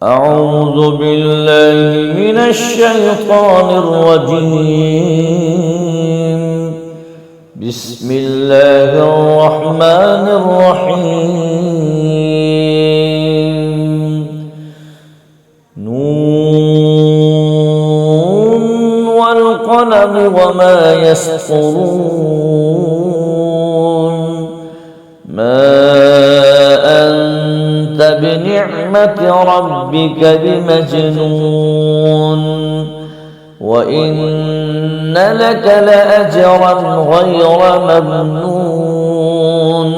أعوذ بالله من الشيطان الرجيم. بسم الله الرحمن الرحيم. نون والقلم وما يسطرون. ما أنت بنعمة ربك بمجنون. وإن لك لأجرا غير ممنون.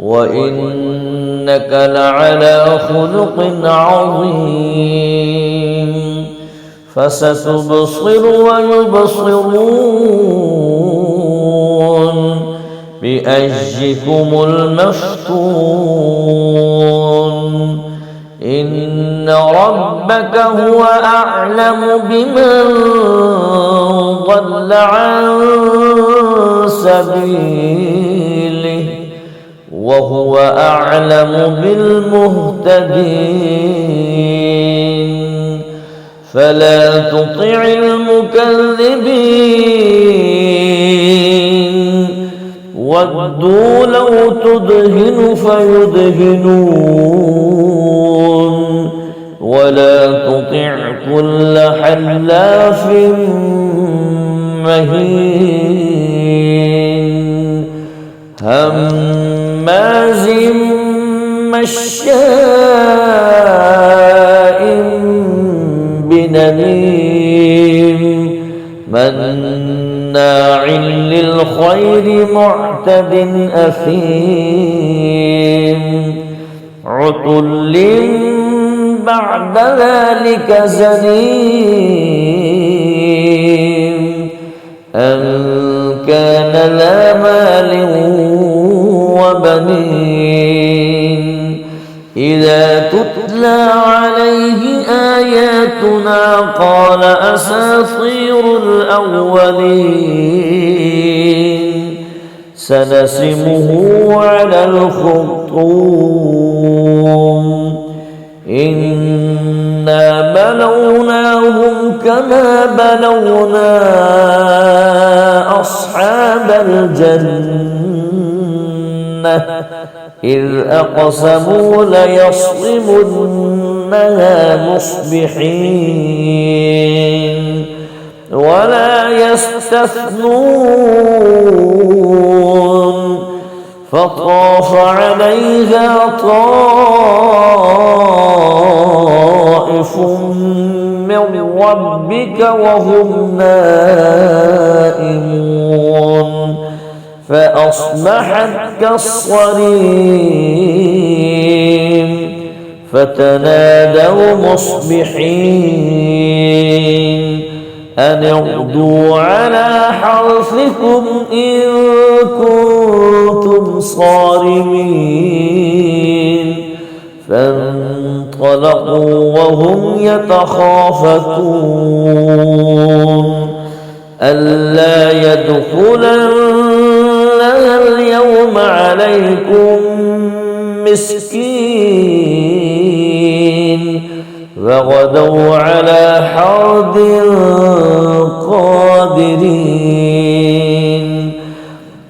وإنك لعلى خلق عظيم. فستبصر ويبصرون بأيكم المفتون. إن ربك هو أعلم بمن ضل عن سبيله وهو أعلم بالمهتدين. فلا تطع المكذبين ودوا لو تدهن فيدهنون. ولا تطع كل حلاف مهين هماز مشاء بنميم مناع للخير معتد أثيم. عتل بعد ذلك زنيم. أن كان ذا مال وبنين. إذا تتلى عليه آياتنا قال أساطير الأولين. سنسمه على الخرطوم. إنا بلوناهم كما بلونا أصحاب الجنة إذ أقسموا ليصرمنها مصبحين ولا يستثنون. فطاف عليها طائف من ربك وهم نائمون. فأصبحت كالصريم. فتنادوا مصبحين أن اغدوا على حرثكم إن كنتم صارمين. فانطلقوا وهم يتخافتون ألا يدخلنها اليوم عليكم مسكين. فغدوا على حرد قادرين.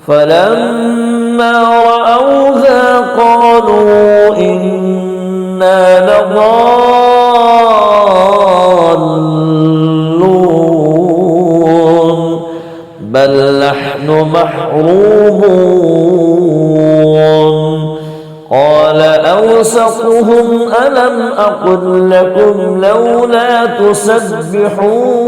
فلما رأوها قالوا إنا لضالون بل نحن محرومون. قال أوسطهم ألم أقل لكم لولا تسبحون.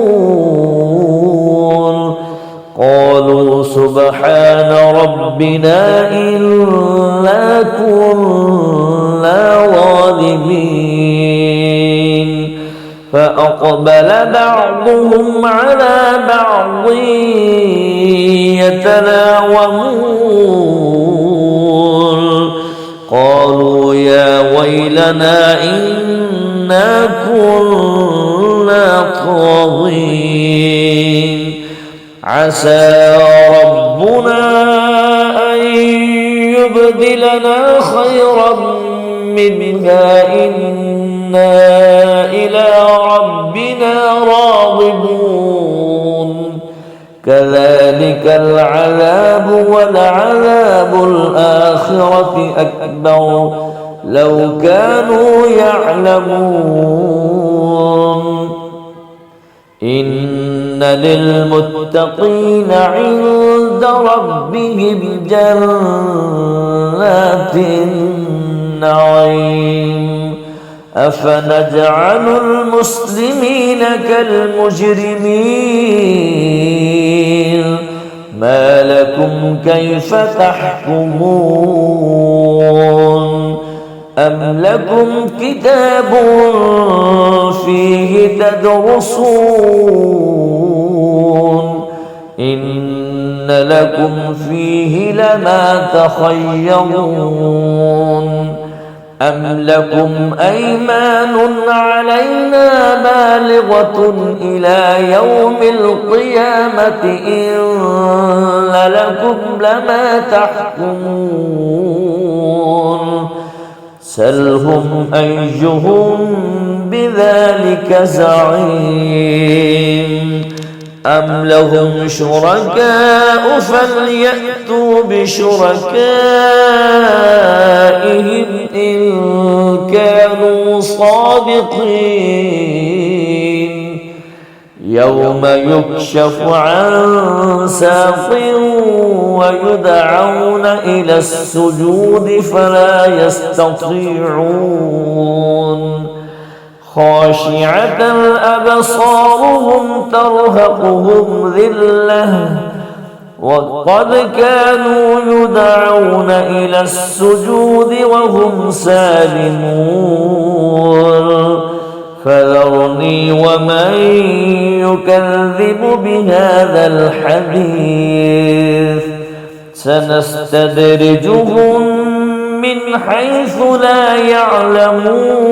قالوا سبحان ربنا إنا كنا ظالمين. فأقبل بعضهم على بعض يتلاومون. قالوا يا ويلنا إنا كنا طاغين. عسى ربنا أن يبدلنا خيرا منها إنا كذلك العذاب ولعذاب الآخرة أكبر لو كانوا يعلمون إن للمتقين عند ربهم جنات النعيم أفنجعل المسلمين كالمجرمين ما لكم كيف تحكمون أم لكم كتاب فيه تدرسون إن لكم فيه لما تخيرون أم لكم أيمان علينا بالغة إلى يوم القيامة إن لكم لما تحكمون سلهم أيهم بذلك زعيم أم لهم شركاء فليأتوا بشركائهم إن كانوا صادقين يوم يكشف عن ساق ويدعون إلى السجود فلا يستطيعون خاشعة أبصارهم ترهقهم ذلة وقد كانوا يدعون إلى السجود وهم سالمون فذرني ومن يكذب بهذا الحديث سنستدرجهم من حيث لا يعلمون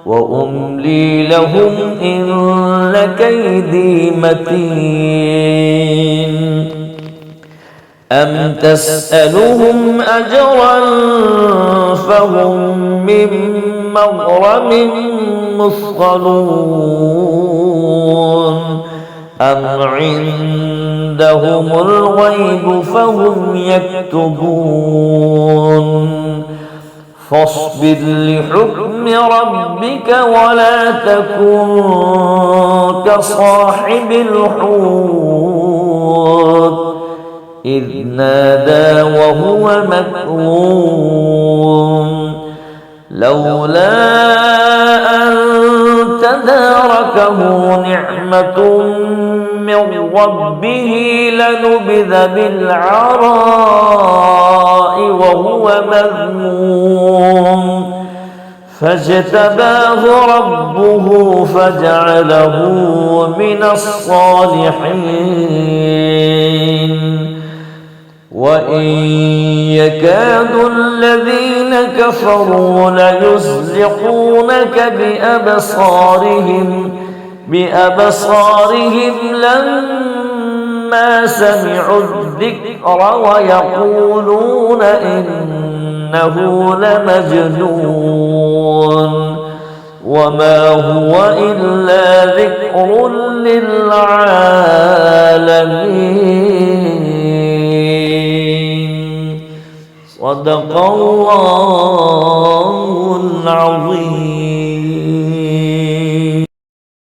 وأملي لهم إن كيدي متين أم تسألهم أجرا فهم من مغرم مثقلون أم عندهم الغيب فهم يكتبون فاصبر لحكم ربك ولا تكن كصاحب الحوت إذ نادى وهو مكظوم لولا أن تداركه نعمة من ربه لنبذ بالعراء وهو مذموم فاجتباه ربه فجعله من الصالحين وإن يكاد الذين كفروا ليزلقونك بأبصارهم لما سمعوا الذكر ويقولون إنه لمجنون وما هو إلا ذكر للعالمين صدق الله العظيم.